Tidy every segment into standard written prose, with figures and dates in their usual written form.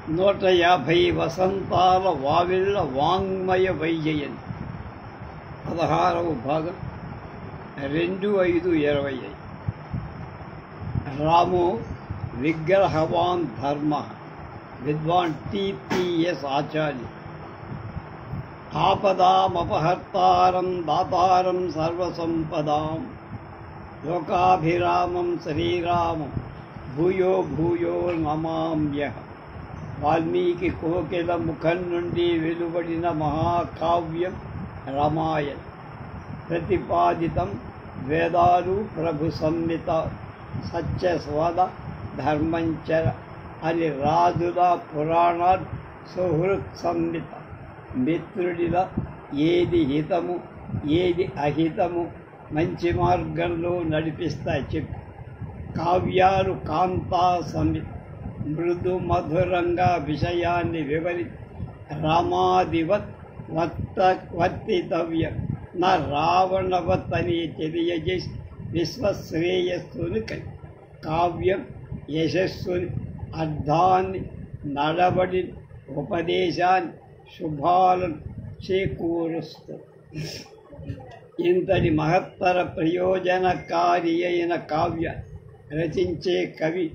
150 వసంతాల వావిళ్ళ వాంగ్మయ వైజయంతి 16వ భాగం 2/5/25. రామో విగ్రహవాన్ ధర్మ. విద్వాన్ టిపిఎస్ ఆచార్య. ఆపదామపహర్తారం దాతారం సర్వసంపదాం లోకాభిరామం శ్రీరామం భూయో భూయో నమామ్యః. వాల్మీకి కోకిల ముఖం నుండి వెలువడిన మహాకావ్యం రామాయణం. ప్రతిపాదితం వేదాలు ప్రభు సంహిత సత్యస్వద ధర్మంచర అని రాజుల పురాణాలు సుహృత్ సంహిత. మిత్రుడిల ఏది హితము ఏది అహితము మంచి మార్గంలో నడిపిస్తాయి చెప్పి. కావ్యాలు కాంతా సంహిత మృదు మధురంగా విషయాన్ని వివరి రామాదివత్ వర్తితవ్యం నా రావణవత్ అని తెలియజేసి విశ్వశ్రేయస్సుని కావ్యం యశస్సుని అర్థాన్ని నడబడి ఉపదేశాన్ని శుభాలను చేకూరుస్తుంది. ఇంతటి మహత్తర ప్రయోజనకారి అయిన కావ్య రచించే కవి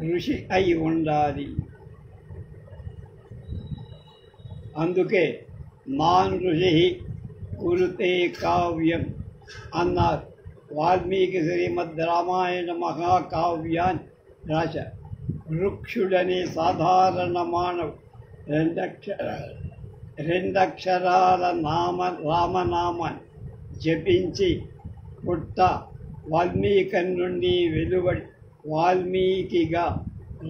ఋషి అయి ఉండాలి. అందుకే నాన్ ఋషి కురుతే కావ్యం అన్నారు. వాల్మీకి శ్రీమద్ రామాయణ మహాకావ్యాన్ని రాశారు. వృక్షుడనే సాధారణ మానవుడు రెండక్షరాల రామనామాన్ని జపించి పుట్ట వాల్మీకి నుండి వెలువడి వాల్మీకిగా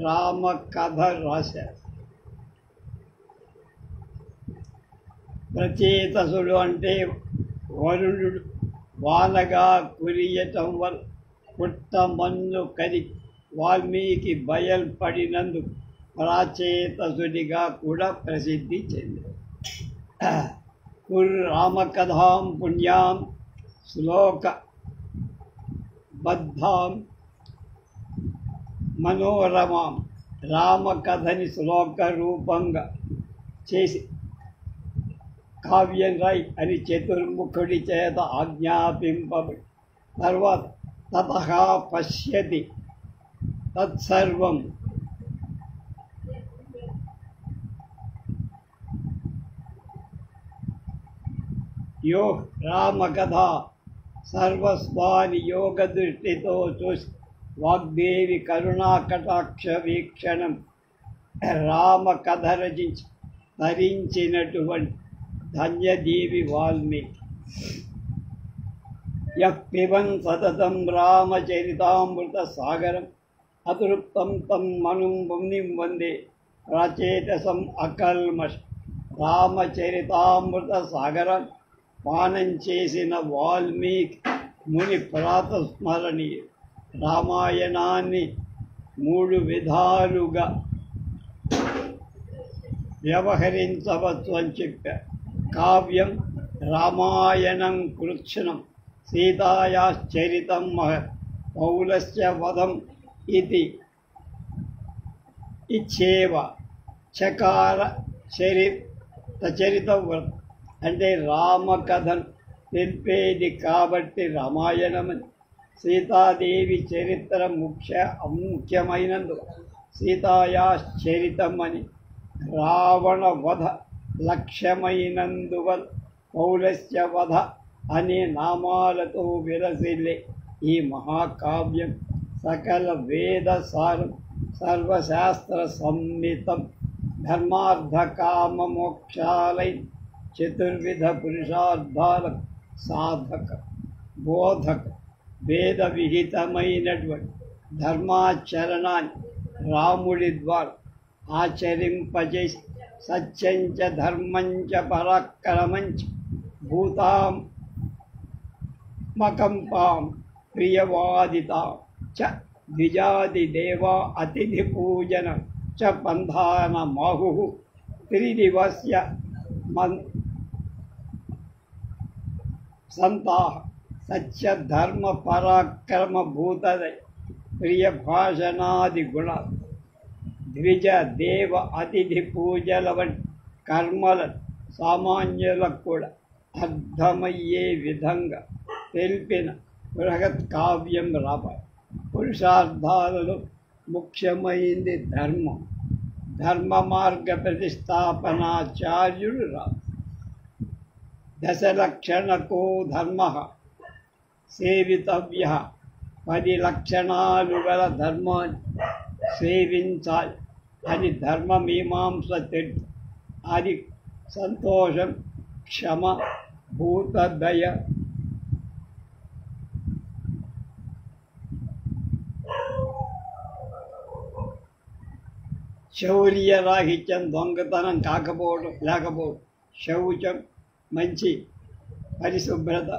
రామ కథ రాశారు. ప్రచేతసుడు అంటే వరుణుడు వానగా కురియటం వల్ల పుట్ట మన్ను కరి వాల్మీకి బయల్పడినందుకు ప్రాచేతసుడిగా కూడా ప్రసిద్ధి చెందారు. రామకథాం పుణ్యాం శ్లోక బద్ధాం మనోరమాం. రామకథని శ్లోక రూపంగా చేసి కావ్యం రాయి అని చతుర్ముఖుడి చేత ఆజ్ఞాపింపబడి తర్వాత తతః పశ్యతి తత్సర్వం యో రామకథ సర్వస్వాని యోగ దృష్టితో చూసి వాగ్దేవి కరుణాకటాక్ష వీక్షణం రామకథ రచించి ధరించినటువంటి ధన్యదేవి వాల్మీకి. యఃపిబన్ సతతం రామచరితామృత సాగరం అతృప్తం తం మనుం మునిం వందే ప్రాచేతసం అకల్మష. రామచరితామృత సాగరం పానం చేసిన వాల్మీకి ముని ప్రాతస్మరణీయ. రామాయణాన్ని 3 విధాలుగా వ్యవహరించవచ్చు అని చెప్పారు. కావ్యం రామాయణం కృత్స్నం సీతాయాశ్చరితం మహత్ పౌలస్య వధం ఇది ఇచ్చేవ చకార చరిత వ్రతం అంటే రామకథను తెలిపేది కాబట్టి రామాయణమని. సీతాదేవి చరిత్ర ముఖ్యమైనందుకు సీతాయాశ్చరితం అని. రావణ వధ లక్ష్యమైనందువల్ల పౌలస్య వధ అనే నామాలతో విరసిల్లే ఈ మహాకావ్యం సకల వేద సారం సర్వశాస్త్ర సమ్మితం ధర్మార్థ కామ మోక్షాలై చతుర్విధ పురుషార్థాల సాధక బోధక వేద విహితమైనటువంటి ధర్మాచరణాన్ని రాముడి ద్వారా ఆచరింపజేసి సత్యంచ ధర్మంచ పరాక్రమంచ భూతాం మకంపాం ప్రియవాదితా చ ద్విజాదిదేవా అతిథి పూజన చ బంధాన మాహు త్రిదివస్య సంతాః సత్య ధర్మ పరాక్రమ భూతదయ ప్రియ భాషణాది గుణ ద్విజ దేవ అతిథి పూజల వంటి కర్మలను సామాన్యులకు కూడా అర్థమయ్యే విధంగా తెలిపిన బృహత్ కావ్యం రాబాయి. పురుషార్థాలలో ముఖ్యమైంది ధర్మం. ధర్మ మార్గ ప్రతిష్టాపనాచార్యుడు రా. దశలక్షణకో ధర్మ సేవితవ్య. 10 లక్షణాలు గల ధర్మాన్ని సేవించాలి అని ధర్మమీమాంస తెలుసు. అది సంతోషం, క్షమ, భూతదయ, శౌర్యరాహిత్యం, దొంగతనం లేకపోవడం, శౌచం, మంచి పరిశుభ్రత,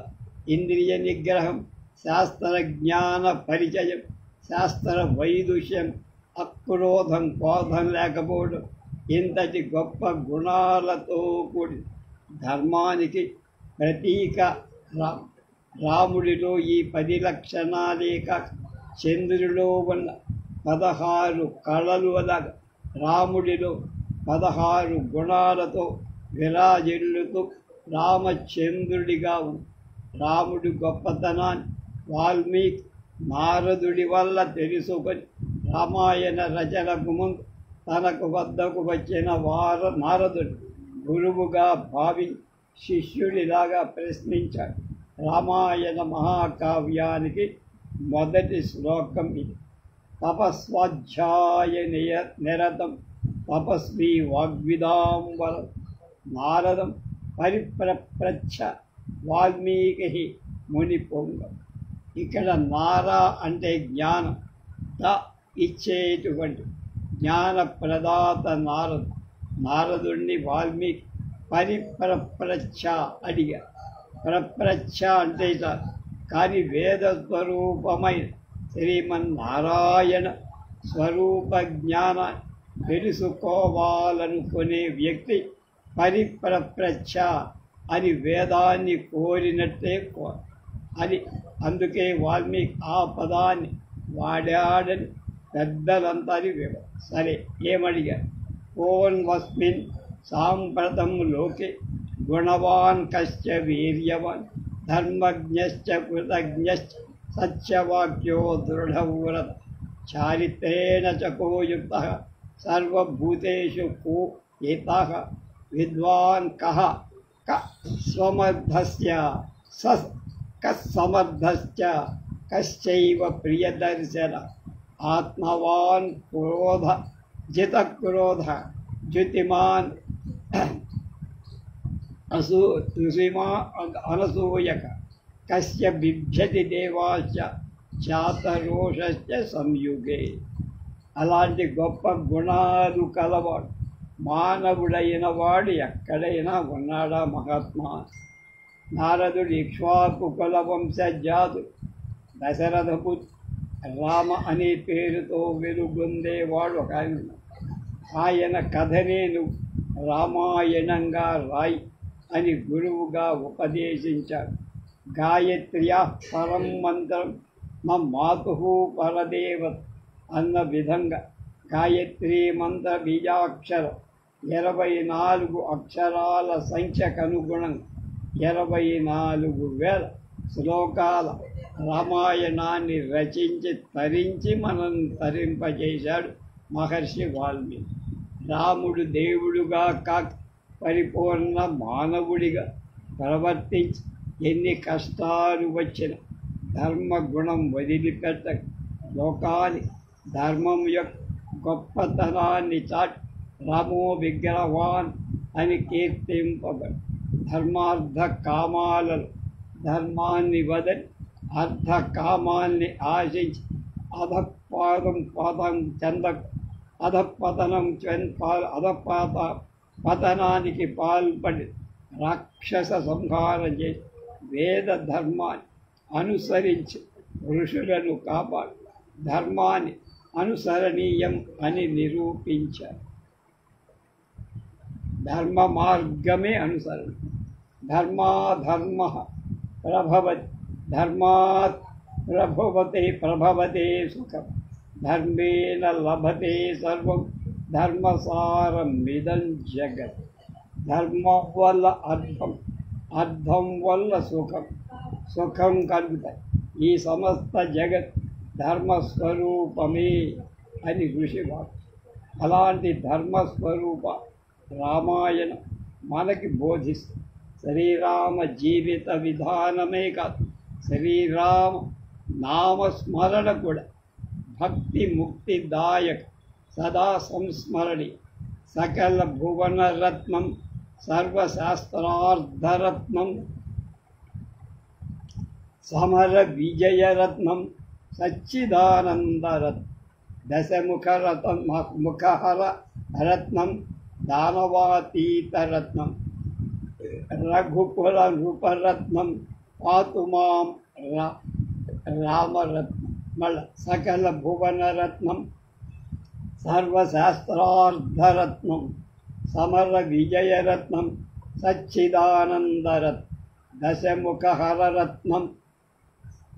ఇంద్రియ నిగ్రహం, శాస్త్ర జ్ఞాన పరిచయం, శాస్త్ర వైదుష్యం, అక్రోధం, క్రోధం లేకపోవడం, ఇంతటి గొప్ప గుణాలతో కూడి ధర్మానికి ప్రతీక రాముడిలో ఈ 10 లక్షణాలేక చంద్రుడిలో ఉన్న 16 కళలు అలాగా రాముడిలో 16 గుణాలతో విరాజిల్లుతూ రామచంద్రుడిగా ఉంది. రాముడి గొప్పతనాన్ని వాల్మీకి నారదుడి వల్ల తెలుసుకొని రామాయణ రచనకు ముందు తనకు వద్దకు వచ్చిన నారదుడు గురువుగా భావించి శిష్యుడిలాగా ప్రశ్నించాడు. రామాయణ మహాకావ్యానికి మొదటి శ్లోకం ఇది. తపస్వాధ్యాయ నిరతం తపస్వి వాగ్విదాంబరం నారదం పరిప్రచ్ఛ వాల్మీకి ముని పొంగం. ఇక్కడ నారా అంటే జ్ఞానం, ఇచ్చేటువంటి జ్ఞాన ప్రదాత నారదుణ్ణి వాల్మీకి పరిప్రచ్ఛ అడిగారు. ప్రప్రచ్ఛ అంటే కానీ వేద స్వరూపమైన శ్రీమన్నారాయణ స్వరూప జ్ఞానాన్ని తెలుసుకోవాలనుకునే వ్యక్తి పరిప్రచ్ఛ అని వేదాన్ని కోరినట్టే అది. అందుకే వాల్మీకి ఆ పదాన్ని వాడాడని పెద్దలంతా సరే ఏమడిగారు? కోన్వస్మిన్ సాంప్రతం లోకే గుణవాన్ కశ్చ వీర్యవాన్ ధర్మజ్ఞశ్చ కృతజ్ఞశ్చ సత్యవాక్యో దృఢవ్రత చారిత్రేణ చ కో యుక్తః సర్వభూతేషు కో ఏతః విద్వాన్ కః స్వమర్థస్య కస్సమర్థశ్చ కశ్చైవ ప్రియదర్శన ఆత్మవాన్ క్రోధ జితక్రోధ జ్యుతిమాన్ అనసూయక కస్య బిభ్యతి దేవాశ్చ చాతరోషశ్చ సంయుగే. అలాంటి గొప్ప గుణాలు కలవాడు మానవుడైన వాడు ఎక్కడైనా ఉన్నాడా మహాత్మా? నారదుడు ఇక్ష్వాకు కుల వంశజాతు దశరథపు రామ అనే పేరుతో వెలుగొందేవాడు ఒక ఆయన కథనే నువ్వు రామాయణంగా రాయి అని గురువుగా ఉపదేశించాడు. గాయత్ర్యా పరం మంత్రం మాతు పరదేవత అన్న విధంగా గాయత్రీ మంత్ర బీజాక్షరం 24 అక్షరాల సంఖ్యకు అనుగుణంగా 24,000 శ్లోకాల రామాయణాన్ని రచించి తరించి మనం తరింపజేశాడు మహర్షి వాల్మీకి. రాముడు దేవుడుగా కాక పరిపూర్ణ మానవుడిగా ప్రవర్తించి ఎన్ని కష్టాలు వచ్చిన ధర్మగుణం వదిలిపెట్టక లోకాన్ని ధర్మం యొక్క గొప్పతనాన్ని చాటి రామో విగ్రహవాన్ అని కీర్తింపబడి ధర్మార్థ కామాలలో ధర్మాన్ని వదలి అర్థ కామాన్ని ఆశించి పతనానికి పాల్పడి రాక్షస సంహారం చేసి వేద ధర్మాన్ని అనుసరించి ఋషులను కాపాడు ధర్మాన్ని అనుసరణీయం అని నిరూపించారు. ధర్మ మార్గమే అనుసరణ. ధర్మాధర్మ ప్రభవతి ధర్మాత్ ప్రభవతే సుఖం. ధర్మేణ లభతే సర్వం ధర్మసారమిదం జగత్. ధర్మం వల్ల అర్థం, అర్థం వల్ల సుఖం, సుఖం కలుగుతాయి. ఈ సమస్త జగత్ ధర్మస్వరూపమే అని ఋషి వాక్యం. అలాంటి ధర్మస్వరూప రామాయణం మనకి బోధిస్తుంది. శ్రీరామ జీవిత విధానమే కాదు, శ్రీరామ నామస్మరణ కూడా భక్తి ముక్తిదాయక, సదా సంస్మరణి, సకల భువనరత్నం, సర్వశాస్త్రార్థరత్నం, సమర విజయరత్నం, సచ్చిదానందరత్నం, దశముఖరత్నం, ముఖహర రత్నం, దానవాతీతరత్నం, రఘుకుల నృపరత్నం, పాతు మాం రామరత్నం, మళ్ళా సకల భువనరత్నం, సర్వశాస్త్రార్థరత్నం, సమర విజయరత్నం, సచ్చిదానందరత్నం, దశముఖహరరత్నం,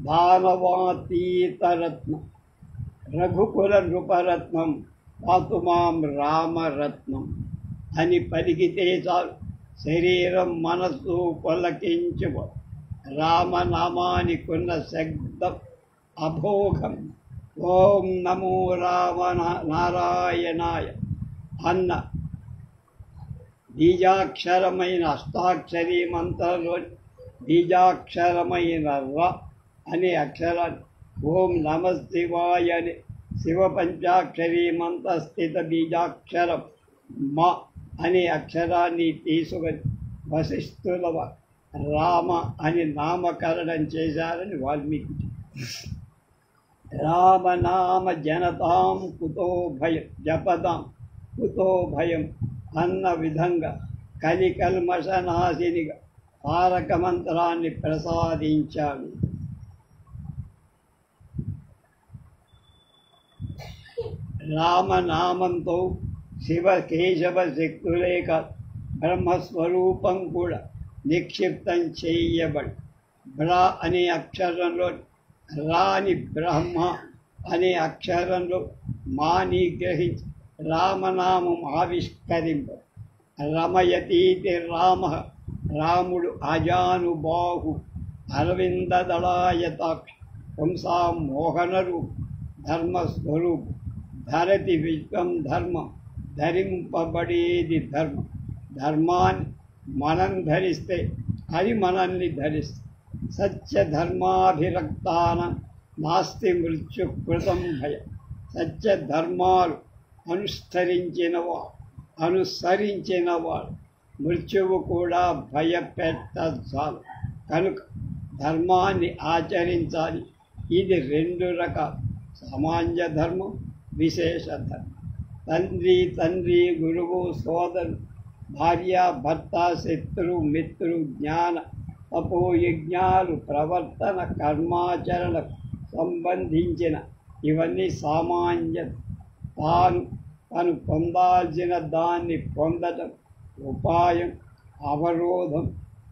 దానవాతీతరత్నం, రఘుకుల నృపరత్నం, పాతు మాం రామరత్నం అని పలికితే చాలు శరీరం మనస్సు పొలకించు. రామనామానికున్న శబ్దం అభోగం. ఓం నమో రామ నారాయణాయ అన్న బీజాక్షరమైన అష్టాక్షరీ మంత్రంలోని బీజాక్షరమైన ర అనే అక్షరాన్ని, ఓం నమ శివాయ అనే శివ పంచాక్షరీ మంత్రస్థిత బీజాక్షరం మ అనే అక్షరాన్ని తీసుకొని వశిష్ఠుల రామ అని నామకరణం చేశారని వాల్మీకి. రామనామ జనతాం కుతో భయం, జపదాం కుతో భయం అన్న విధంగా కలికల్మషనాశినిగా తారక మంత్రాన్ని ప్రసాదించాడు. రామనామంతో శివ కేశవ శక్తులే కాదు, బ్రహ్మస్వరూపం కూడా నిక్షిప్తం చేయబడి బ్రా అనే అక్షరంలో రాని బ్రహ్మ అనే అక్షరంలో మాని గ్రహించి రామనామం ఆవిష్కరింప. రమయతీతి రామ, రాముడు అజానుబాహు, అరవిందదళాయతాక్ష, పుంసాం మోహనరూపు, ధర్మస్వరూపు, ధరతి విశ్వం ధర్మం, ధరింపబడేది ధర్మం. ధర్మాన్ని మనం ధరిస్తే అది మనల్ని ధరిస్తుంది. సత్యధర్మాభిరక్తాన నాస్తి మృత్యుకృతం భయం. సత్యధర్మాలు అనుసరించినవాడు మృత్యువు కూడా భయపెట్టజాలు. కనుక ధర్మాన్ని ఆచరించాలి. ఇది రెండు రకాలు: సామాన్య ధర్మం, విశేష ధర్మం. తండ్రి గురువు సోదరు, భార్య భర్త, శత్రు మిత్రు, జ్ఞాన తపోయజ్ఞాలు, ప్రవర్తన కర్మాచరణకు సంబంధించిన ఇవన్నీ సామాన్య. తాను పొందాల్సిన దాన్ని పొందటం, ఉపాయం, అవరోధం,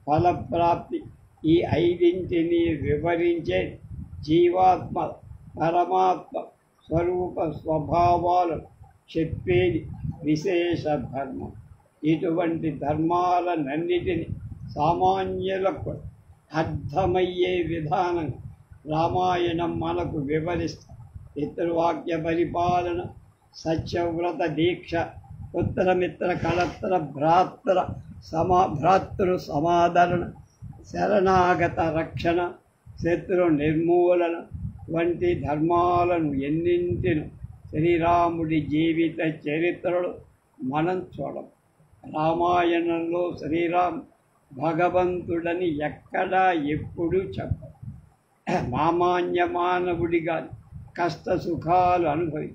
ఫలప్రాప్తి, ఈ ఐదింటిని వివరించే జీవాత్మ పరమాత్మ స్వరూప స్వభావాలను చెప్పేది విశేష ధర్మం. ఇటువంటి ధర్మాలన్నిటిని సామాన్యులకు అర్థమయ్యే విధానం రామాయణం మనకు వివరిస్తుంది. పితృవాక్య పరిపాలన, సత్యవ్రత దీక్ష, పుత్రమిత్ర కళత్ర భ్రాతృ సమాదరణ, శరణాగత రక్షణ, శత్రు నిర్మూలన వంటి ధర్మాలను ఎన్నింటిను శ్రీరాముడి జీవిత చరిత్రలో మనం చూడం. రామాయణంలో శ్రీరామ్ భగవంతుడని ఎక్కడా ఎప్పుడూ చెప్పరు. సామాన్య మానవుడిగా కష్ట సుఖాలు అనుభవి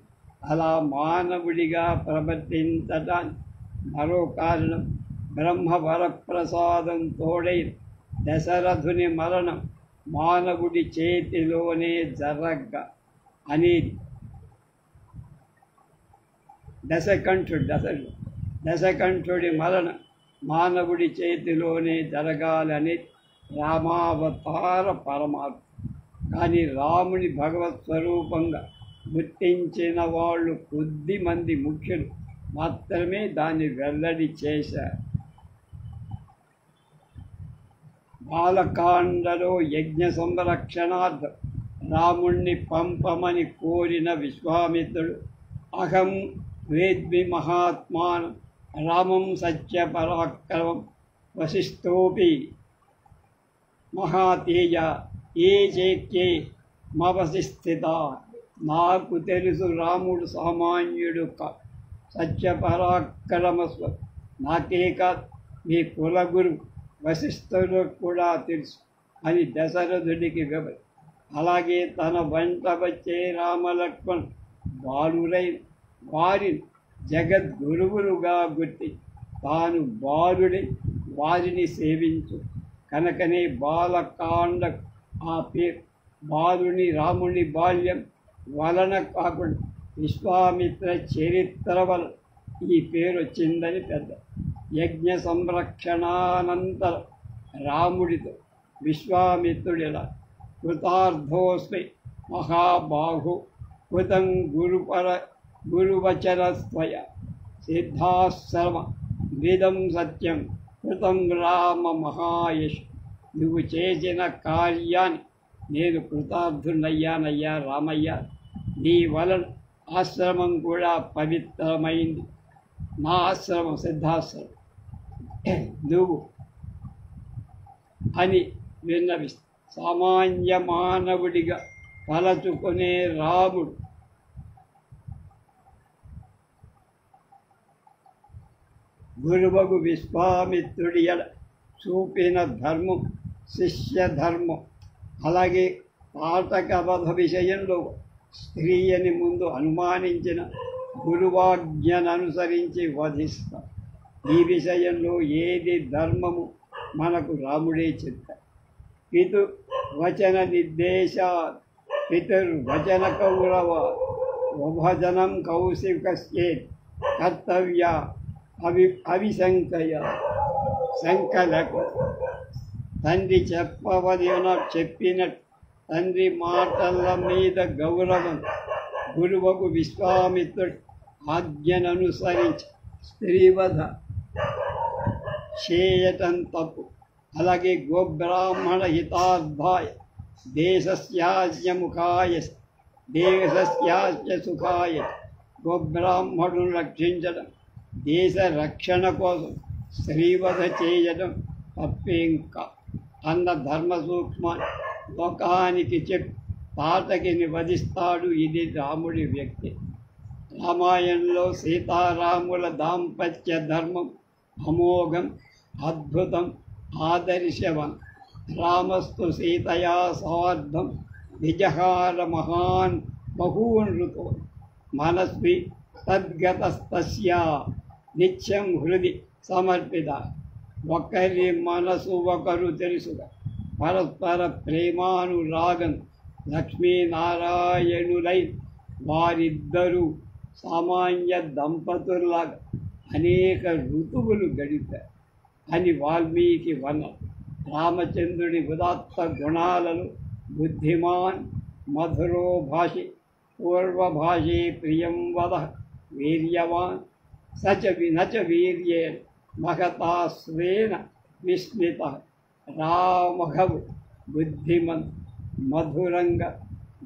అలా మానవుడిగా ప్రవర్తించటానికి మరో కారణం బ్రహ్మ వరప్రసాదం తోడైన దశరథుని మరణం మానవుడి చేతిలోనే జరగ అనేది. దశకంఠుడి మరణం మానవుడి చేతిలోనే జరగాలని రామావతార పరమాత్మ. కానీ రాముని భగవత్ స్వరూపంగా గుర్తించిన వాళ్ళు కొద్ది మంది ముఖ్యులు మాత్రమే దాన్ని వెల్లడి చేశారు. బాలకాండలో యజ్ఞ సంరక్షణార్థం రాముణ్ణి పంపమని కోరిన విశ్వామిత్రుడు అహం వేద్మి మహాత్మానం రామం సత్యపరాక్రమం వశిష్ఠోపి మహాతేజ ఏ చేక్యే మవసిస్థిత. నాకు తెలుసు రాముడు సామాన్యుడు సత్యపరాక్రమస్వ. నాకే కాదు మీ కులగురు వశిష్ఠులకు కూడా తెలుసు అని దశరథుడికి వివరి. అలాగే తన వెంట వచ్చే రామలక్ష్మణ్ బాలురై వారిని జగద్గురువులుగా గుర్తి తాను బాలుడై వారిని సేవించు కనుకనే బాలకాండ ఆ పేరు. బాలుని రాముని బాల్యం వలన కాకుండా విశ్వామిత్ర చరిత్ర వలన ఈ పేరు వచ్చిందని పెద్ద. యజ్ఞ సంరక్షణానంతరం రాముడితో విశ్వామిత్రుడిలా కృతార్థోస్మి మహాబాహు కృతం గురువచనస్త్వయ సిద్ధాశ్రమ విదం సత్యం కృతం రామ మహాయశ్. నువ్వు చేసిన కార్యాన్ని నేను కృతార్థునయ్యానయ్యా రామయ్య. నీ వలన ఆశ్రమం కూడా పవిత్రమైంది. నా ఆశ్రమం సిద్ధాశ్రమం నువ్వు అని విన్నవిస్తా. సామాన్య మానవుడిగా తలచుకునే రాముడు గురువగు విశ్వామిత్రుడి ఎడ చూపిన ధర్మం శిష్య ధర్మం. అలాగే తాటకవధ విషయంలో స్త్రీయని ముందు అనుమానించిన గురువాజ్ఞను అనుసరించి వధిస్తాం. ఈ విషయంలో ఏది ధర్మము మనకు రాముడే చెప్తారు. పితుర్వచన నిర్దేశ పితుర్వచన కౌరవ విభజనం కౌశికస్యే కర్తవ్య అవిశంకయ. శంకలకు తండ్రి చెప్పినట్టు తండ్రి మాటల మీద గౌరవం గురువుకు విశ్వామిత్రుడు ఆజ్ఞను అనుసరించి స్త్రీవధ చేయటం తప్పు. అలాగే గోబ్రాహ్మణ హితార్థాయ దేశస్యాజ్యముఖాయ దేశస్యాజ్య సుఖాయ. గోబ్రాహ్మణును రక్షించడం దేశ రక్షణ కోసం స్త్రీవధ చేయడం తప్పేం కా అన్న ధర్మ సూక్ష్మాన్ని లోకానికి చెప్పి తాటకిని వధిస్తాడు. ఇది రాముడి వ్యక్తి. రామాయణంలో సీతారాముల దాంపత్య ధర్మం అమోఘం, అద్భుతం, ఆదర్శవం. రామస్తు సీతయా సార్ధం విజహార మహాన్ బహూన్ ఋతో మనస్వి తద్గతస్తస్యా నిత్యం హృది సమర్పిత. ఒకరి మనసు ఒకరు తెలుసుగా పరస్పర ప్రేమానురాగం లక్ష్మీనారాయణులై వారిద్దరూ సామాన్య దంపతుల్లాగా అనేక ఋతువులు గడిపారు అని వాల్మీకి వర్ణన. రామచంద్రుడి ఉదాత్త గుణాలను బుద్ధిమాన్, మధురో భాషి, పూర్వభాషే ప్రియం వద, వీర్యవాన్ నచ వీర్యేణ మహతా స్వేన విస్మిత. రామఘవు బుద్ధిమంత్, మధురంగా,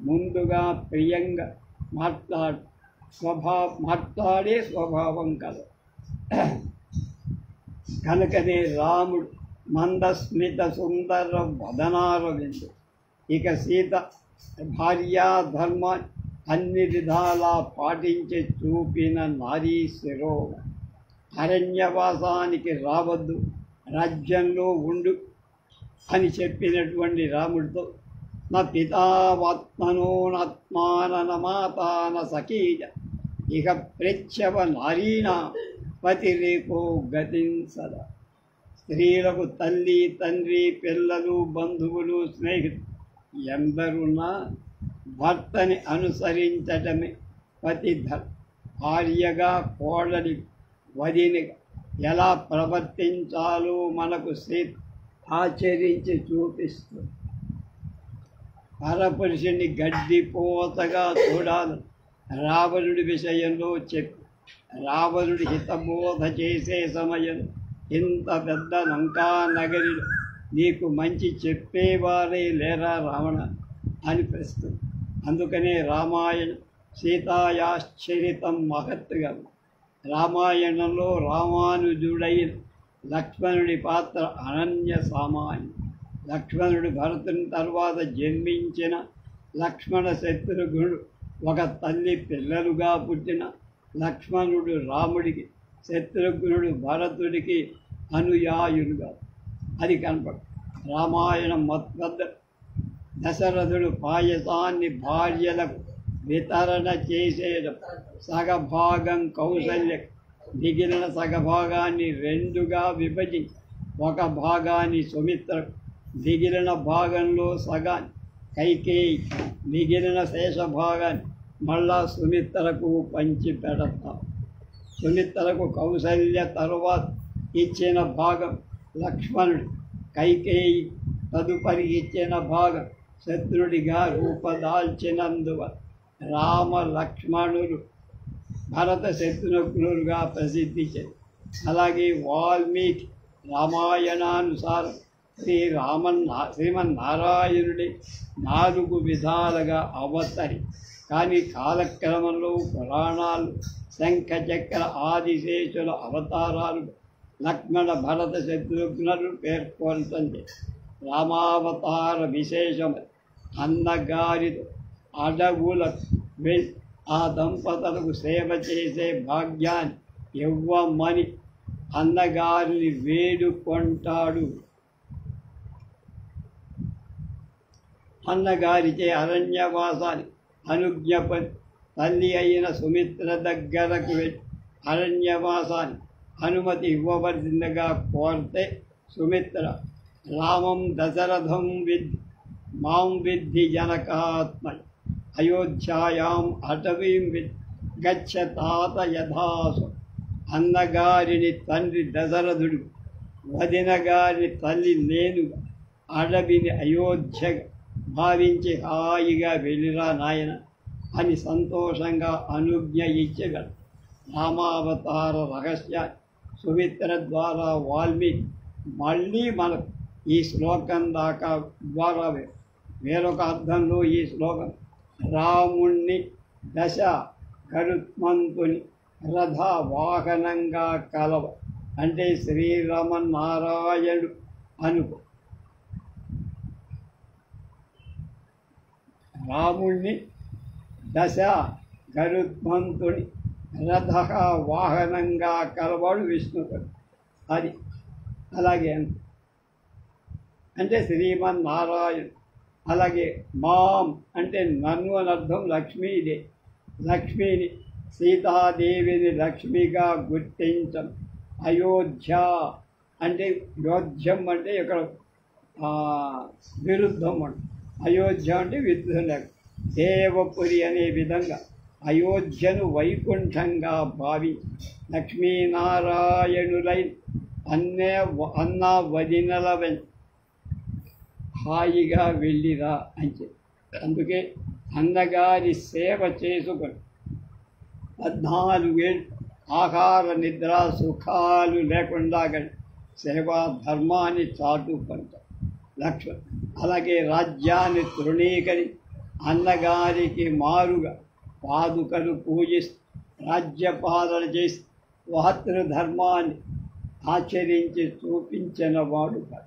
ముందుగా ప్రియంగా మాట్లాడే స్వభావం కల. కనుకనే రాముడు మందస్మిత సుందర వదనారవిందు. ఇక సీత భార్యాధర్మాన్ని అన్ని విధాలా పాటించి చూపిన నారీ శిరోమ. అరణ్యవాసానికి రావద్దు, రాజ్యంలో ఉండు అని చెప్పినటువంటి రాముడితో నా పితావాత్మనో నాత్మాన మాతాన సఖీజ ఇక ప్రేక్షవ నారీణ పతిరేకో గతింసద. స్త్రీలకు తల్లి, తండ్రి, పిల్లలు, బంధువులు, స్నేహితులు ఎందరున్నా భర్తని అనుసరించటమే పతిధర్మ. భార్యగా, కోడలి, వదినిగా ఎలా ప్రవర్తించాలో మనకు సీత ఆచరించి చూపిస్తుంది. పరపురుషుని గడ్డిపోతగా చూడాలి, రావణుడి విషయంలో చెప్పు. రావణుడి హితబోధ చేసే సమయం ఇంత పెద్ద లంకా నగరిలో నీకు మంచి చెప్పేవారే లేరా రావణ అని ప్రశ్న. అందుకనే రామాయణ సీతాయాశ్చరితం మహత్తుగా. రామాయణంలో రామానుజుడైన లక్ష్మణుడి పాత్ర అనన్య సామాన్యం. లక్ష్మణుడు భరతుని తర్వాత జన్మించిన లక్ష్మణ శత్రుఘ్నుడు ఒక తల్లి పిల్లలుగా పుట్టిన లక్ష్మణుడు రాముడికి, శత్రుఘ్నుడు భరతుడికి అనుయాయులుగా అది కనపడు. రామాయణం వద్ద దశరథుడు పాయసాన్ని భార్యలకు వితరణ చేసేయడం, సగభాగం కౌసల్య, మిగిలిన సగభాగాన్ని రెండుగా విభజించి ఒక భాగాన్ని సుమిత్ర, మిగిలిన భాగంలో సగాన్ని కైకేయి, మిగిలిన శేష భాగాన్ని మళ్ళా సుమిత్రకు పంచి పెడతాం. సుమిత్రకు కౌసల్య తరువాత ఇచ్చిన భాగం లక్ష్మణుడు, కైకేయి తదుపరి ఇచ్చిన భాగం శత్రుడిగా రూపదాల్చినందువల్ల రామ లక్ష్మణులు భరత శత్రుఘ్నులుగా ప్రసిద్ధి చెంది. అలాగే వాల్మీకి రామాయణానుసారం శ్రీమన్నారాయణుడి 4 విధాలుగా అవతరి. కానీ కాలక్రమంలో పురాణాలు శంఖచక్ర ఆదిశేషుల అవతారాలు లక్ష్మణ భరత శత్రుఘ్నులు పేర్కొంటుంది. రామావతార విశేషం అన్నగారితో అడవులకు వెళ్ళి ఆ దంపతులకు సేవ చేసే భాగ్యాన్ని ఇవ్వమని అన్నగారిని వేడుకొంటాడు. అన్నగారిచే అరణ్యవాసాన్ని అనుజ్ఞపని తల్లి అయిన సుమిత్ర దగ్గరకు వెళ్ళి అరణ్యవాసాన్ని అనుమతి ఇవ్వవలసిందిగా కోరితే సుమిత్ర రామం దశరథం విద్ధి మాం విద్ధి జనకాత్మ అయోధ్యాయాం అటవీం విద్ధి గచ్చ తాత యథాసు. అన్నగారిని తండ్రి దశరథుడు, వదిన గారిని తల్లి నేనుగా, అడవిని అయోధ్యగా భావించి హాయిగా వెళ్ళిరా నాయన అని సంతోషంగా అనుజ్ఞ ఇచ్చగలడు. రామావతార రహస్యాన్ని సుమిత్ర ద్వారా వాల్మీకి మళ్ళీ మనకు ఈ శ్లోకం దాకా ద్వారా వేరొక అర్థంలో ఈ శ్లోకం రాముణ్ణి దశ గరుత్మంతుని రథ వాహనంగా కలవ అంటే శ్రీరామనారాయణుడు అనుకో. రాముణ్ణి దశ గరుత్మంతుని రథ వాహనంగా కలవాడు విష్ణువుడు. అది అలాగే అంటే శ్రీమన్నారాయణుడు. అలాగే మాం అంటే నన్ను అని అర్థం. లక్ష్మీదే, లక్ష్మిని సీతాదేవిని లక్ష్మిగా గుర్తించం. అయోధ్య అంటే యోధ్యం అంటే ఇక్కడ విరుద్ధం అంటే అయోధ్య అంటే విరుద్ధం లేక దేవపురి అనే విధంగా అయోధ్యను వైకుంఠంగా భావించి లక్ష్మీనారాయణులై అన్న వదినల హాయిగా వెళ్ళిరా అని చెప్పి అందుకే అన్నగారి సేవ చేసుకొని 14 ఏళ్ళు ఆహార నిద్ర సుఖాలు లేకుండా సేవా ధర్మాన్ని చాటుకుంటారు లక్ష్మణ్. అలాగే రాజ్యాన్ని తృణీకరి అన్నగారికి మారుగా పాదుకలు పూజిస్తూ రాజ్యపాలన చేసి వాతృధర్మాన్ని ఆచరించి చూపించిన వాడు కాదు.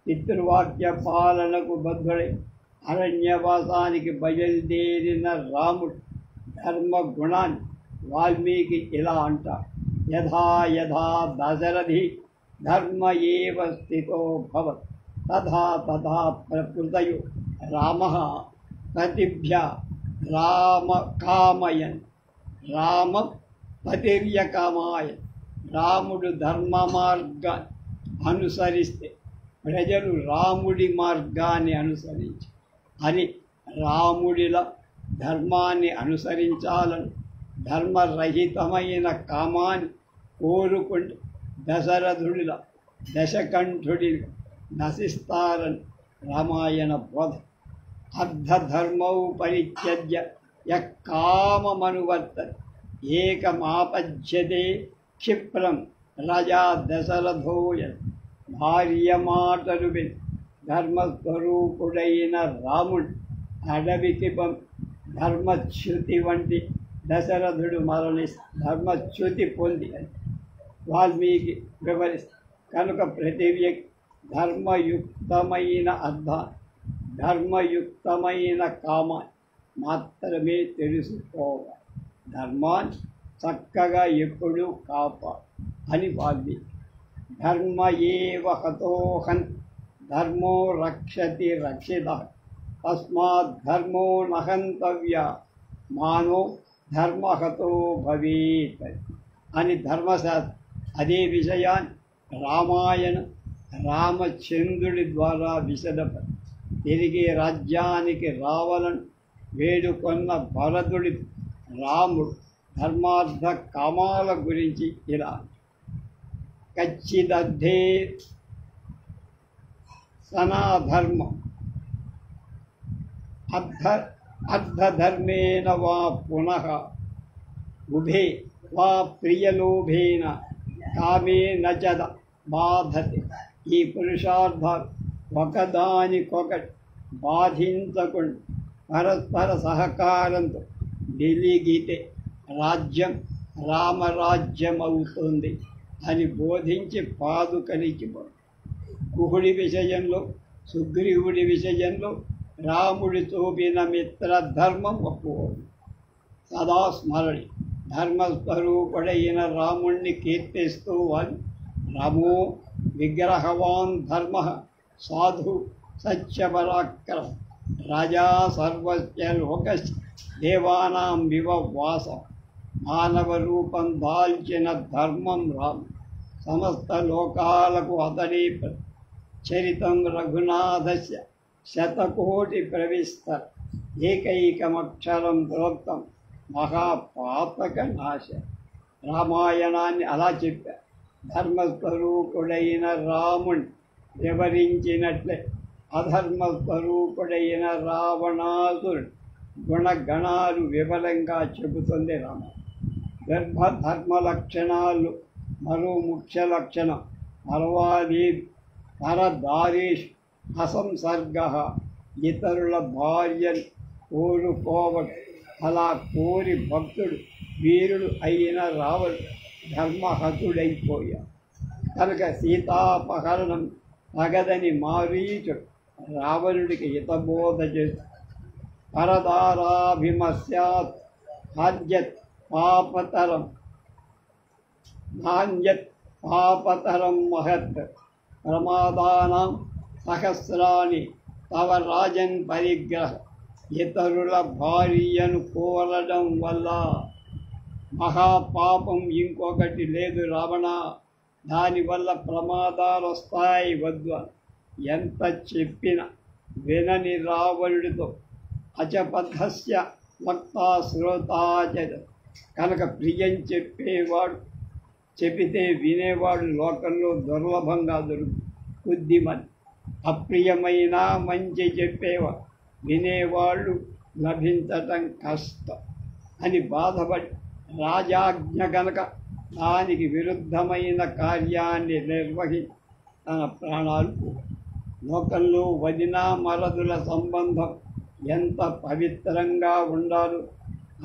పితృవాక్య పాలనకు బద్ధుడై అరణ్యవాసానికి బయలుదేరిన రాముడు ధర్మ గుణాన్ని వాల్మీకి ఇలా అంటారు. యథా యథా దశరథి ధర్మ ఏవ స్థితో భవత్ తథా తథా ప్రకృతయో రామ పతిభ్య రామ కామయన్ రామ పతిర్యకామాయన్. రాముడు ధర్మ మార్గాన్ని అనుసరిస్తే ప్రజలు రాముడి మార్గాన్ని అనుసరించి అని రాముడిలా ధర్మాన్ని అనుసరించాలని ధర్మరహితమైన కామాన్ని కోరుకుంటూ దశరథుడిలా దశకంఠుడిగా నశిస్తారని రామాయణ బోధ. అర్ధధర్మౌ పరిత్యజ్య యః కామమనువర్తతే ఏకమాపజ్యతే క్షిప్రం రాజా దశరథో భార్య మాటలు విని ధర్మస్వరూపుడైన రాముడు అడవికి ధర్మచ్యుతి వంటి దశరథుడు ధర్మచ్యుతి పొంది వాల్మీకి వివరిస్తారు. కనుక ప్రతి వ్యక్తి ధర్మయుక్తమైన కామాన్ని మాత్రమే తెలుసుకోవాలి. ధర్మాన్ని చక్కగా ఎప్పుడూ కాపాడు అని వాల్మీకి. ధర్మ ఏవ హతోహన్ ధర్మో రక్షతి రక్షిత తస్మాత్ ధర్మో నహంతవ్య మానో ధర్మహతో భవేత్ అని ధర్మశాస్త్రం. అదే విషయాన్ని రామాయణం రామచంద్రుడి ద్వారా విశదపడి తిరిగి రాజ్యానికి రావాలని వేడుకొన్న భరతుడి రాముడు ధర్మార్థ కామాల గురించి ఇలా కచ్చిదర్థే సనాధర్మం అర్ధధర్మేణ వా పునః ఉభే వా ప్రియలోభేన కామేన చ బాధతే. ఈ పురుషార్థాలు ఒకదానికొకటి బాధించకుండా పరస్పర సహకారంతో వెలిగితే రాజ్యం రామరాజ్యం అవుతుంది అని బోధించి పాదుకలిచ్చిపోయి కుహుడి విషయంలో సుగ్రీవుడి విషయంలో రాముడి చూపిన మిత్రధర్మం ఒప్పుకోడు. సదా స్మరణి ధర్మస్వరూపుడైన రాముణ్ణి కీర్తిస్తూ వాళ్ళు రామో విగ్రహవాన్ ధర్మ సాధు సత్యపరాక్రమ రాజా సర్వస్య లోకస్య దేవానాం వివవాస మానవ రూపం దాల్చిన ధర్మం రాము సమస్త లోకాలకు అతడి చరితం రఘునాథస్య శతకోటి ప్రవిస్త ఏకైకమక్షరం ప్రోక్తం మహాపాతక నాశ. రామాయణాన్ని అలా చెప్పారు. ధర్మస్వరూపుడైన రాముని వివరించినట్లే అధర్మస్వరూపుడైన రావణాసురుడు గుణగణాలు వివరంగా చెబుతుంది రామ. ధర్మ లక్షణాలు మరో ముఖ్య లక్షణం పర్వాది పరదారీష్ అసంసర్గ ఇతరుల భార్యను కోరుకోవడం. అలా కోరి భక్తుడు వీరుడు అయిన రావణుడు ధర్మహతుడైపోయాడు. కనుక సీతాపహరణం తగదని మారీచుడు రావణుడికి హితబోధ చేస్తూ పరదారాభిమస్యాత్ నాన్యత్ పాపతరం మహత్ ప్రమాదానాం సహస్రాణి తవ రాజన్ పరిగ్రహ. ఇతరుల భార్యను కోరడం వల్ల మహాపాపం ఇంకొకటి లేదు రావణ. దానివల్ల ప్రమాదాలు వస్తాయి వద్దు. ఎంత చెప్పినా వినని రావణుడితో అచపథస్య వక్తా శ్రోతాచ. కనుక ప్రియం చెప్పితే వినేవాడు లోకంలో దుర్లభంగా కొద్దిమంది. అప్రియమైన మంచి చెప్పేవాడు వినేవాళ్ళు లభించటం కష్టం అని బాధపడి రాజాజ్ఞ కనుక దానికి విరుద్ధమైన కార్యాన్ని నిర్వహించి తన ప్రాణాలు లోకంలో వదిన మరదుల సంబంధం ఎంత పవిత్రంగా ఉండాలో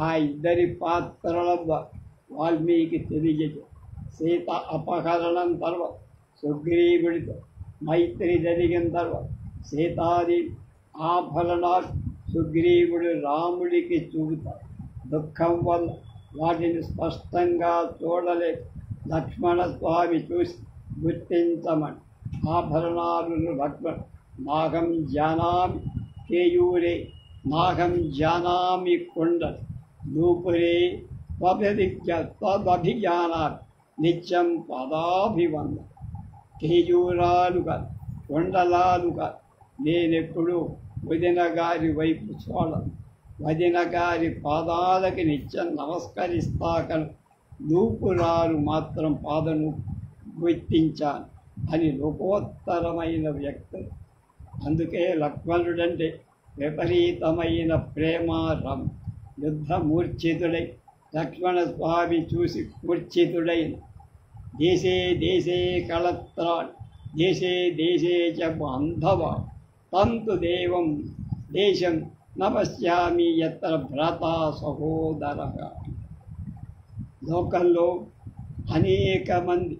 ఆ ఇద్దరి పాత్రల వాల్మీకి తెలియజేశారు. సీత అపహరణం తర్వాత సుగ్రీవుడితో మైత్రి జరిగిన తర్వాత సీతాది ఆభరణాలు సుగ్రీవుడు రాముడికి చూపుతాడు. దుఃఖం వల్ల వాటిని స్పష్టంగా చూడలేదు. లక్ష్మణస్వామి చూసి గుర్తించమని ఆభరణాలు లక్ష్మణ నాగం జానామి కేయూరే నాగం జానామి కుండ నూపురే తదభిజానామి నిత్యం పదాభివంద. కేయూరాలుగా కొండలాలుగా నేనెప్పుడు వదిన గారి వైపు చూడను. వదిన గారి పాదాలకి నిత్యం నమస్కరిస్తాకను నూపురాలు మాత్రం పాదను గుర్తించాను అని లోకోత్తరమైన వ్యక్తులు. అందుకే లక్ష్మణుడంటే విపరీతమైన ప్రేమ రమ్. యుద్ధమూర్ఛితుడై లక్ష్మణస్వామి చూసి మూర్ఛితుడైన దేశే దేశే కళత్రాన్ దేశే దేశే చ బాంధవా తంతు దేవం దేశం నపశ్యామి యత్ర భ్రాతా సహోదరగా. లోకంలో అనేక మంది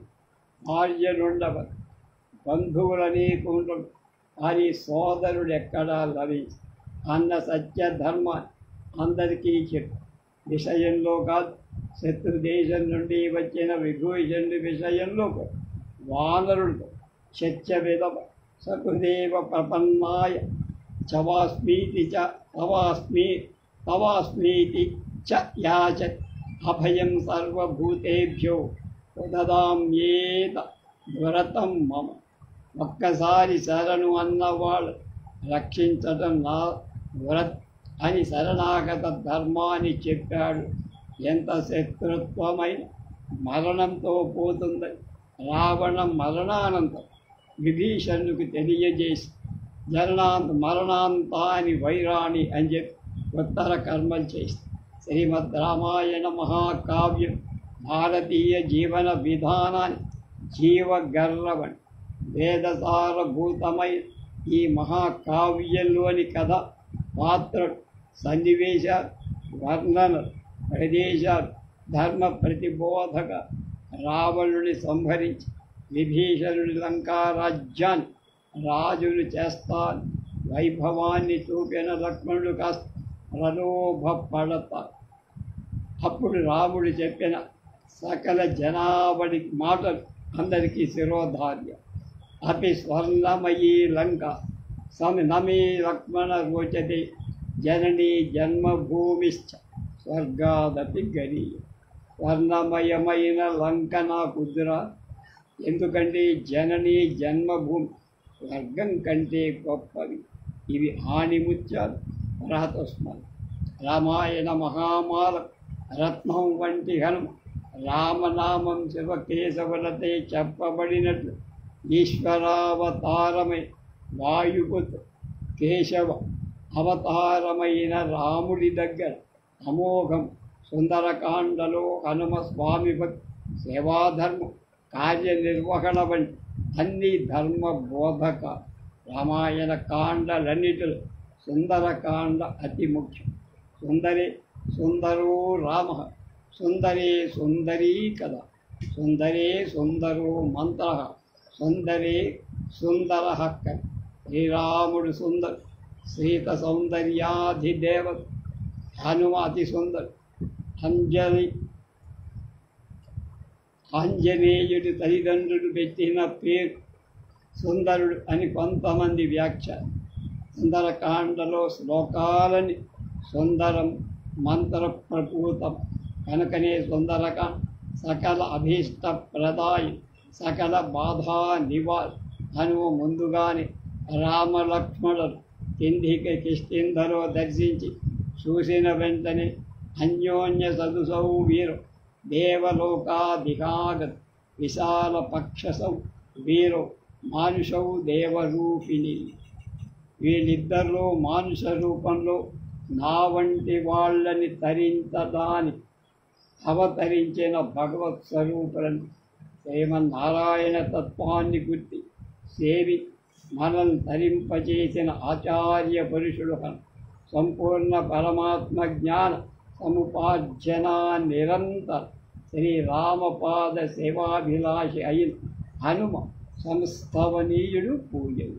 భార్యలుండవరు, బంధువులు అనేక ఉండరు, కానీ సోదరుడు ఎక్కడా లభించు అన్న సత్య ధర్మాన్ని అందరికీ చెప్పు. విషయంలో కాదు, శత్రు దేశం నుండి వచ్చిన విభూషణుడి విషయంలో వానరుడితో చర్చ విధవ సకృదేవ ప్రపన్నాయ చవాస్మీతి చ తవాస్మీతి చ యాచ అభయం సర్వభూతేభ్యో దదామ్యేత వ్రతం మమ. ఒక్కసారి శరణు అన్నవాళ్ళు రక్షించడం నా వ్రత్ అని శరణాగత ధర్మాన్ని చెప్పాడు. ఎంత శత్రుత్వమైన మరణంతో పోతుందని రావణ మరణానంతరం విభీషణుడికి తెలియజేసి మరణాంతాని వైరాణి అని చెప్పి ఉత్తర కర్మలు చేసి శ్రీమద్ రామాయణ మహాకావ్యం భారతీయ జీవన విధానాన్ని జీవగర్రవని వేదసారభూతమైన ఈ మహాకావ్యంలోని కథ, పాత్రలు, సన్నివేశాలు, వర్ణనలు, ప్రదేశాలు ధర్మ ప్రతిబోధక రావణుని సంహరించి విభీషణుడి లంకారాజ్యాన్ని రాజులు చేస్తాను వైభవాన్ని చూపిన లక్ష్మణుడు కాస్త ప్రలోభపడతారు. అప్పుడు రాముడు చెప్పిన సకల జనావళి మాటలు అందరికీ శిరోధార్యం. అపి స్వర్ణమయీ లంక నమే లక్ష్మణ రోచతే జననీ జన్మభూమిశ్చ స్వర్గాదపి గరీయ. స్వర్ణమయమైన లంక నా కుదురా, ఎందుకంటే జననీ జన్మభూమి స్వర్గం కంటే గొప్పవి. ఇవి ఆణిముత్యాలు రహతస్మరణ. రామాయణ మహామాల రత్నం వంటి హనుమ రామనామం శివకేశవులతే చెప్పబడినట్లు ఈశ్వరావతారమై వాయుపుత్ర కేశవ అవతారమైన రాముడి దగ్గర అమోఘం సుందరకాండలో హనుమ స్వామి భక్తి, సేవాధర్మం, కార్యనిర్వహణ వంటి అన్ని ధర్మ బోధక. రామాయణ కాండలన్నిటిలో సుందరకాండ అతి ముఖ్యం. సుందరే సుందరో రామ, సుందరే సుందరీ కథ, సుందరే సుందరో మంత్ర, సుందరే సుందర కవి. శ్రీరాముడు సుందర, సీత సౌందర్యాధిదేవత, హనుమ అతి సుందర. ఆంజనేయుడి తల్లిదండ్రులు పెట్టిన పేరు సుందరుడు అని కొంతమంది వ్యాఖ్య. సుందరకాండలో శ్లోకాలని సుందరం మంత్రప్రపూతం కనుకనే సుందరకాండ సకల అభీష్ట ప్రదాయి, సకల బాధా నివార్. హనుమ ముందుగానే రామలక్ష్మణుడు కిష్కింధలో దర్శించి చూసిన వెంటనే అన్యోన్య సదుసౌ వీరు దేవలోకాధికాగత విశాల పక్షసౌ వీరో మానుషౌ దేవరూపిణి. వీళ్ళిద్దరిలో మానుష రూపంలో నా వంటి వాళ్ళని తరించడానికి అవతరించిన భగవత్ స్వరూపులను శ్రీమన్నారాయణ తత్వాన్ని గుర్తి సేవి మనల్ని తరింపచేసిన ఆచార్య పురుషుడు సంపూర్ణ పరమాత్మ జ్ఞాన సముపార్జన నిరంతర శ్రీరామపాద సేవాభిలాషి అయిన హనుమ సంస్థవనీయుడు పూజలు.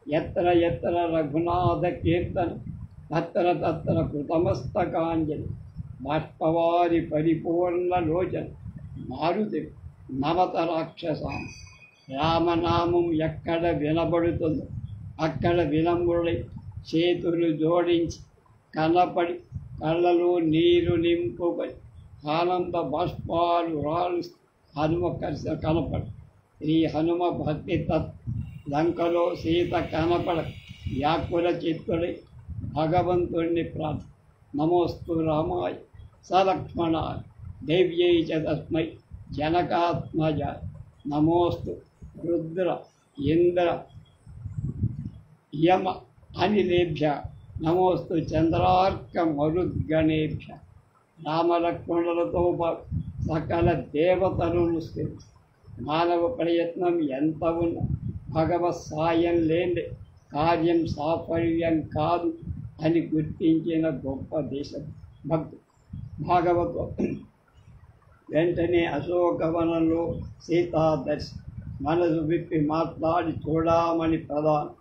ఎత్ర ఎత్ర రఘునాథ కీర్తన తత్ర తత్ర కృతమస్తకాంజలి. బాష్పవారి పరిపూర్ణ లోచన మారుతి నవత రాక్షసాం. రామనామం ఎక్కడ వినబడుతుందో అక్కడ వినమ్రుడై చేతులు జోడించి కనపడి కళ్ళలో నీరు నింపుపై ఆనంద బాష్పాలు రాలు హనుమ కనపడి. ఈ హనుమ భక్తి తత్ లంకలో సీత కనపడ వ్యాకుల చిత్తుడై భగవంతుణ్ణి ప్రార్థ. నమోస్తు రామాయ సలక్ష్మణాయ దేవ్యై చ తస్మై జనకాత్మజాయ. నమోస్తు రుద్ర ఇంద్ర యమ అనిలేభ్య నమోస్తు చంద్రార్క మరుద్గణేభ్య. రామలక్ష్మణులతో పాటు సకల దేవతలను స్థితి. మానవ ప్రయత్నం ఎంత ఉన్నా భగవత్ సాయం లేని కార్యం సాఫల్యం కాదు అని గుర్తించిన గొప్ప దేశ భక్తుడు భాగవతం. వెంటనే అశోకవనంలో సీతాదర్శి మనసు విప్పి మాట్లాడి చూడమని ప్రధానం.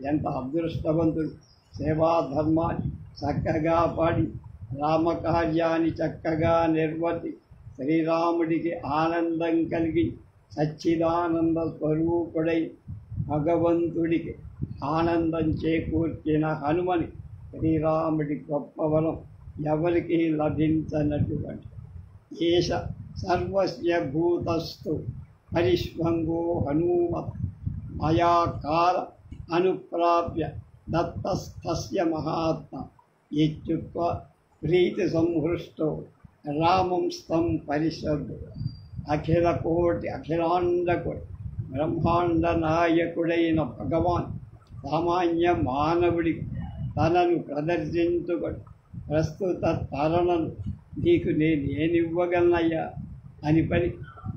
ఎంత అదృష్టవంతుడు! సేవాధర్మాన్ని చక్కగా పాడి రామకార్యాన్ని చక్కగా నిర్వర్తి శ్రీరాముడికి ఆనందం కలిగి సచ్చిదానంద స్వరూపుడై భగవంతుడికి ఆనందం చేకూర్చిన హనుమని శ్రీరాముడి గొప్ప వరం ఎవరికి లభించనటువంటి. ఏష సర్వస్య భూతస్థు పరిష్వంగో హనుమత్ మయా కాల అనుప్రాప్య దత్తస్థస్య మహాత్మ ఇత్యుక్త్వా ప్రీతి సంహృష్టో రామం స్తం పరిశోధు. అఖిలాండకోటి బ్రహ్మాండ నాయకుడైన భగవాన్ సామాన్య మానవుడికి తనను ప్రదర్శించుకొని ప్రస్తుత తరుణను నీకు నేనివ్వగలనయ్యా అని పని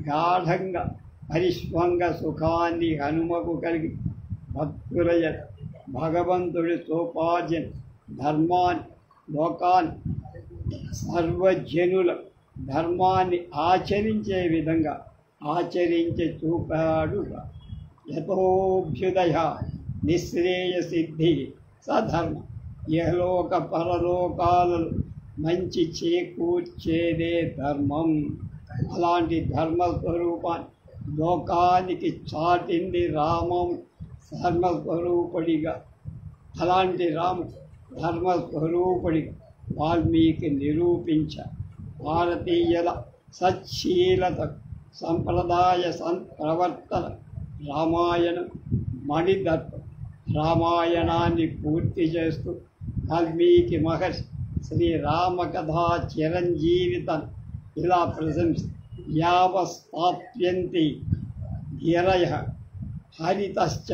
గాఢంగా పరిష్వంగ సుఖాన్ని హనుమకు కలిగి భక్తులయ భగవంతుడి సోపార్జన ధర్మాన్ని లోకాన్ని సర్వజనుల ధర్మాన్ని ఆచరించే విధంగా ఆచరించి చూపాడు. యతోభ్యుదయ నిశ్రేయ సిద్ధి సధర్మ. ఇహలోక పరలోకాలలో మంచి చేకూర్చేదే ధర్మం. అలాంటి ధర్మస్వరూపాన్ని లోకానికి చాటింది రామం ధర్మస్వరూపుడిగా. అలాంటి రాముడు ధర్మస్వరూపుడిగా వాల్మీకి నిరూపించ. భారతీయుల సచ్చీలత సంప్రదాయ ప్రవర్తన రామాయణం మణిదత్వం. రామాయణాన్ని పూర్తి చేస్తూ వాల్మీకి మహర్షి శ్రీరామకథా చిరంజీవితం ఇలా ప్రశంసి యావస్థాప్యంతి గిరయ హరితశ్చ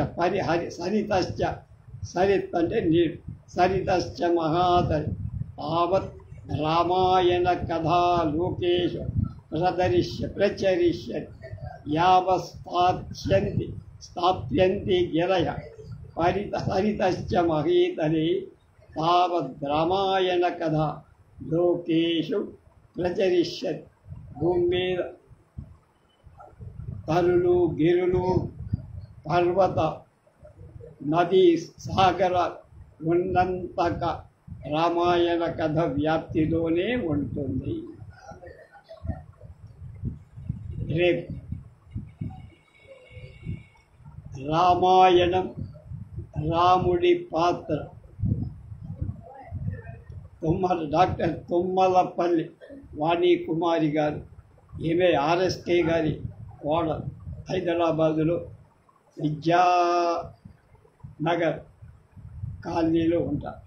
సరితశ్చ సరిత్ అంటే నీరు సరితశ్చ మహాతరి తావత్ రామాయణ కథా లోకేషు ప్రచరిష్యతి యావస్థాప్యంతి గిరయ హరితశ్చ మహీతరి తావద్ రామాయణ కథ లోకేషు ప్రచరిష్యతి. భూమి మీద తరులు గిరులు పర్వత నదీ సాగర ఉన్నంతక రామాయణ కథ వ్యాప్తిలోనే ఉంటుంది. రేపు రామాయణం రాముడి పాత్ర డాక్టర్ తుమ్మలపల్లి వాణి కుమారి గారు, ఈమె ఆర్ఎస్కే గారి కోడలు, హైదరాబాదులో విద్యానగర్ కాలనీలో ఉంటారు.